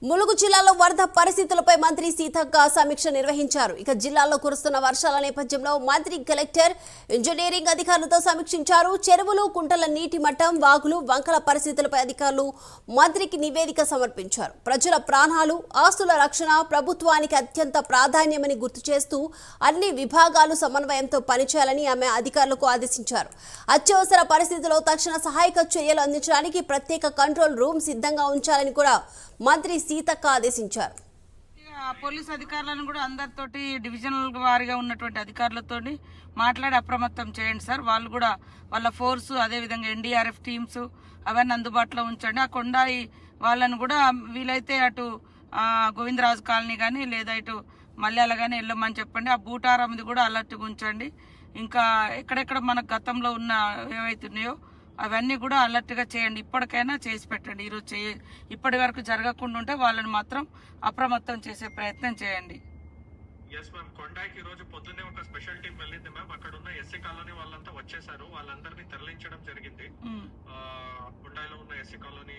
ములుగు జిల్లాలో వరద పరిస్థితులపై మంత్రి సీతక్క సమీక్ష నిర్వహించారు. ఇక జిల్లాలో కురుస్తున్న వర్షాల నేపథ్యంలో మంత్రి కలెక్టర్ ఇంజనీరింగ్ అధికారులతో సమీక్షించారు. చెరువులు, కుంటల నీటి మట్టం, వాగులు, వంకల పరిస్థితులపై అధికారులు మంత్రికి నివేదిక సమర్పించారు. ప్రజల ప్రాణాలు, ఆస్తుల రక్షణ ప్రభుత్వానికి అత్యంత ప్రాధాన్యమని గుర్తు చేస్తూ అన్ని విభాగాలు సమన్వయంతో పనిచేయాలని ఆమె అధికారులకు ఆదేశించారు. అత్యవసర పరిస్థితుల్లో తక్షణ సహాయక చర్యలు అందించడానికి ప్రత్యేక కంట్రోల్ రూమ్ సిద్ధంగా ఉంచాలని కూడా మంత్రి సీతక్క ఆదేశించారు. పోలీస్ అధికారులను కూడా అందరితోటి డివిజనల్ వారిగా ఉన్నటువంటి అధికారులతో మాట్లాడి అప్రమత్తం చేయండి సార్. వాళ్ళు కూడా వాళ్ళ ఫోర్సు, అదేవిధంగా ఎన్డీఆర్ఎఫ్ టీమ్స్ అవన్నీ అందుబాటులో ఉంచండి. ఆ కొండాయి వాళ్ళను కూడా వీలైతే అటు గోవిందరాజు కాలనీ కానీ లేదా ఇటు మల్యాల కానీ వెళ్ళమని చెప్పండి. ఆ బూటారాంది కూడా అలర్ట్గా ఉంచండి. ఇంకా ఎక్కడెక్కడ మనకు గతంలో ఉన్న ఏవైతున్నాయో అవన్నీ కూడా అలర్ట్గా చేయండి. ఇప్పటికైనా చేసి పెట్టండి. ఈరోజు ఇప్పటి వరకు జరగకుండా ఉంటే వాళ్ళని మాత్రం అప్రమత్తం చేసే ప్రయత్నం చేయండి. ఎస్ మ్యామ్, కొండాయికి ఈ రోజు పొద్దున్నే ఒక స్పెషల్ టీం వెళ్ళింది మ్యామ్. అక్కడ ఉన్న ఎస్సీ కాలనీ వాళ్ళంతా వచ్చేసారు. వాళ్ళందరినీ తరలించడం జరిగింది. కొండాయిలో ఉన్న ఎస్సీ కాలనీ